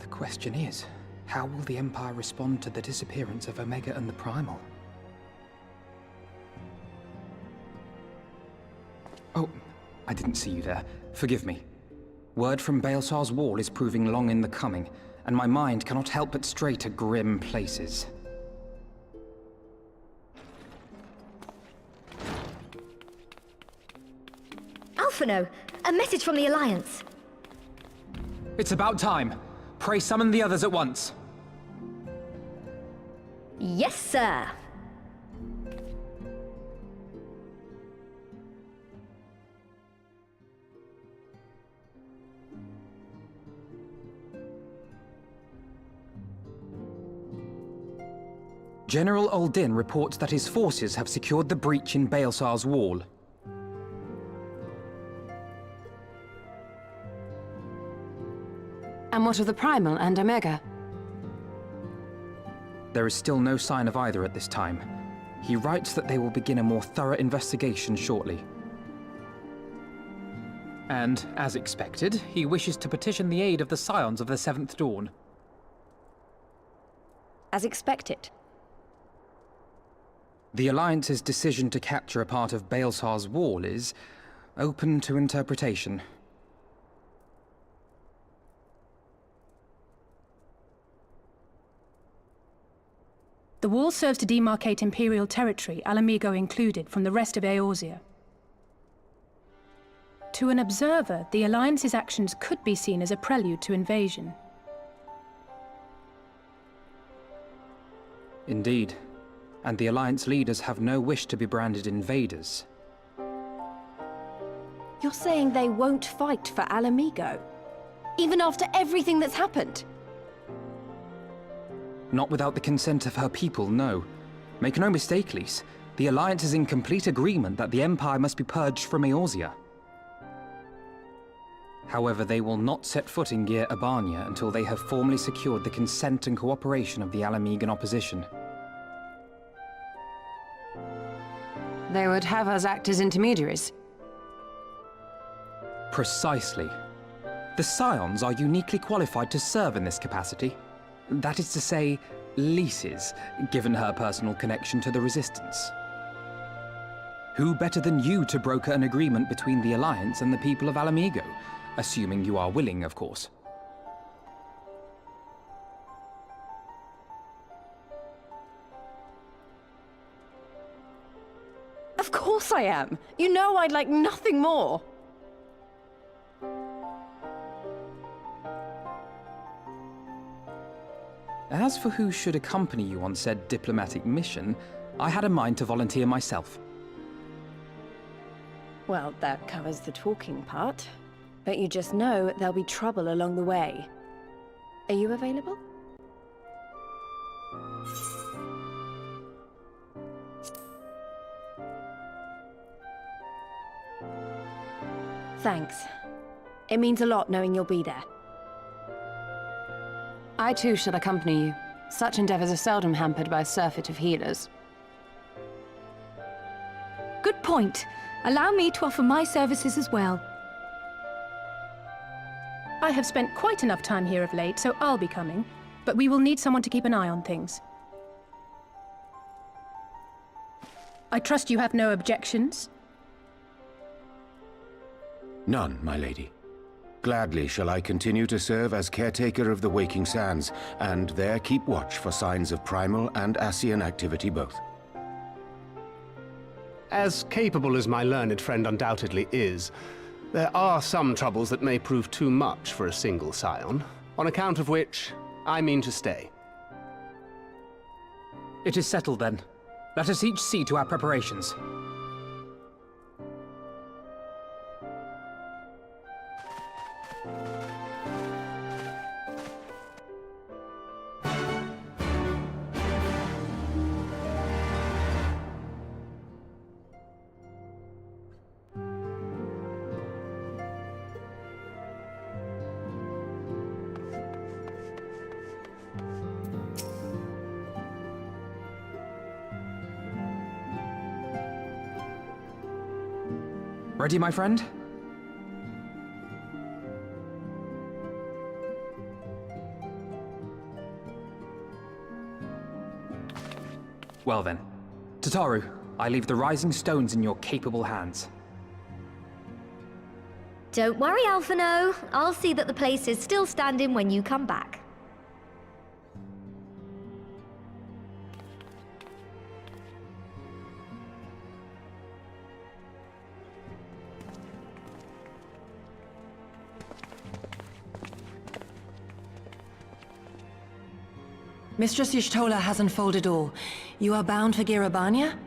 question is, how will the Empire respond to the disappearance of Omega and the Primal? Oh, I didn't see you there. Forgive me. Word from Baelsar's wall is proving long in the coming, and my mind cannot help but stray to grim places. Alphino, a message from the Alliance. It's about time. Pray summon the others at once. Yes, sir. General Uldin reports that his forces have secured the breach in Baelsar's wall. And what of the Primal and Omega? There is still no sign of either at this time. He writes that they will begin a more thorough investigation shortly. And, as expected, he wishes to petition the aid of the Scions of the Seventh Dawn. As expected. The Alliance's decision to capture a part of Baelsar's wall is open to interpretation. The wall serves to demarcate Imperial territory, Alamigo included, from the rest of Eorzea. To an observer, the Alliance's actions could be seen as a prelude to invasion. Indeed. And the Alliance leaders have no wish to be branded invaders. You're saying they won't fight for Alamigo? Even after everything that's happened? Not without the consent of her people, no. Make no mistake, Lys. The Alliance is in complete agreement that the Empire must be purged from Eorzea. However, they will not set foot in Gyr Abania until they have formally secured the consent and cooperation of the Alamigan opposition. They would have us act as intermediaries. Precisely. The Scions are uniquely qualified to serve in this capacity. That is to say, Lys's, given her personal connection to the Resistance. Who better than you to broker an agreement between the Alliance and the people of Alamigo? Assuming you are willing, of course. Of course I am! You know I'd like nothing more! As for who should accompany you on said diplomatic mission, I had a mind to volunteer myself. Well, that covers the talking part. But you just know there'll be trouble along the way. Are you available? Thanks. It means a lot knowing you'll be there. I too shall accompany you. Such endeavors are seldom hampered by a surfeit of healers. Good point. Allow me to offer my services as well. I have spent quite enough time here of late, so I'll be coming. But we will need someone to keep an eye on things. I trust you have no objections? None, my lady. Gladly shall I continue to serve as caretaker of the Waking Sands, and there keep watch for signs of primal and Ascian activity both. As capable as my learned friend undoubtedly is, there are some troubles that may prove too much for a single scion, on account of which I mean to stay. It is settled then. Let us each see to our preparations. Ready, my friend? Well then. Tataru, I leave the Rising Stones in your capable hands. Don't worry, Alphino. I'll see that the place is still standing when you come back. Mistress Y'shtola has unfolded all. You are bound for Girabania?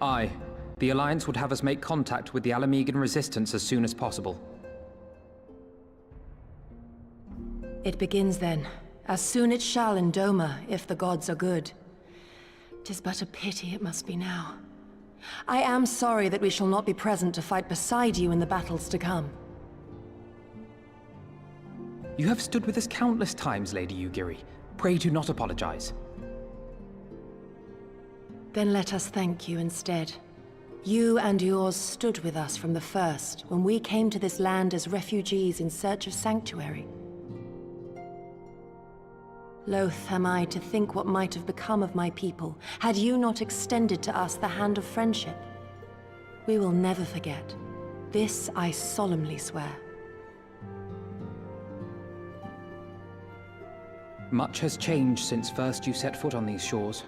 Aye. The Alliance would have us make contact with the Alamegan resistance as soon as possible. It begins then. As soon it shall in Doma, if the gods are good. 'Tis but a pity it must be now. I am sorry that we shall not be present to fight beside you in the battles to come. You have stood with us countless times, Lady Yugiri. Pray do not apologize. Then let us thank you instead. You and yours stood with us from the first, when we came to this land as refugees in search of sanctuary. Loath am I to think what might have become of my people, had you not extended to us the hand of friendship. We will never forget. This I solemnly swear. Much has changed since first you set foot on these shores.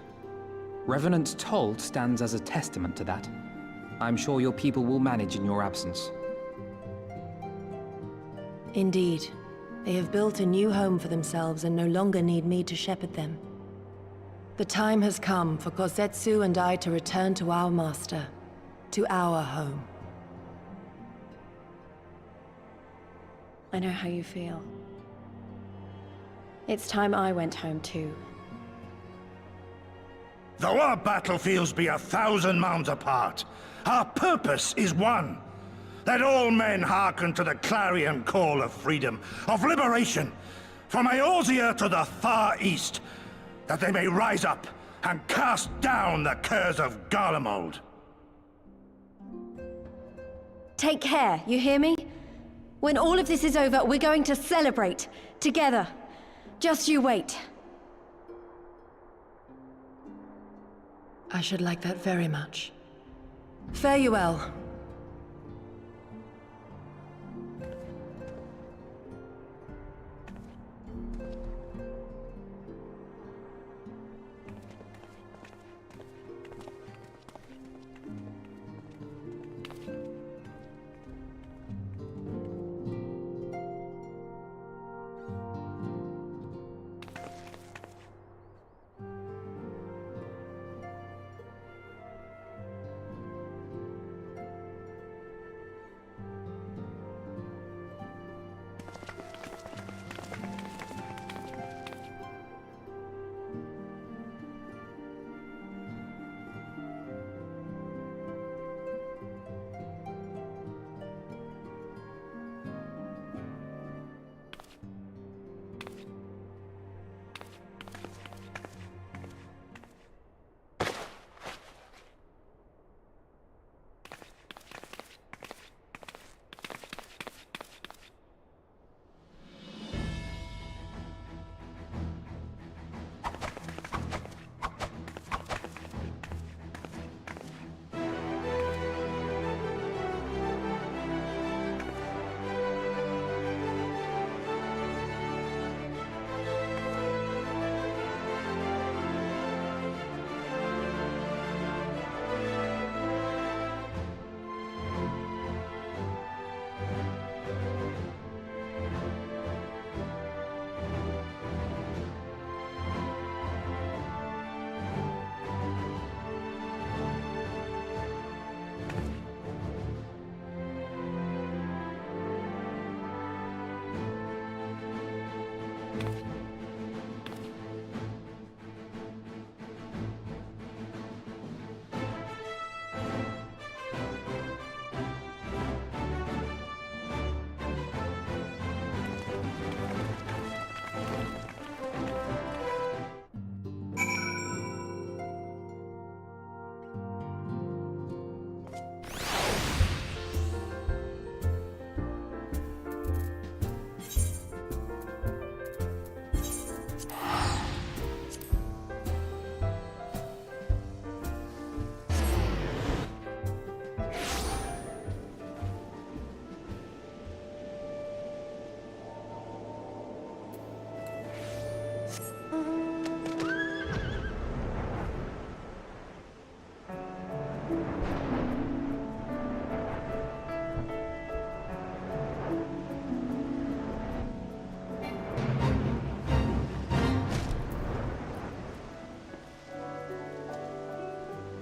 Revenant's Toll stands as a testament to that. I'm sure your people will manage in your absence. Indeed. They have built a new home for themselves and no longer need me to shepherd them. The time has come for Kozetsu and I to return to our master, to our home. I know how you feel. It's time I went home too. Though our battlefields be 1,000 mounds apart, our purpose is one. Let all men hearken to the clarion call of freedom, of liberation, from Eorzea to the far east, that they may rise up and cast down the curse of Garlemald. Take care, you hear me? When all of this is over, we're going to celebrate, together. Just you wait. I should like that very much. Fare you well.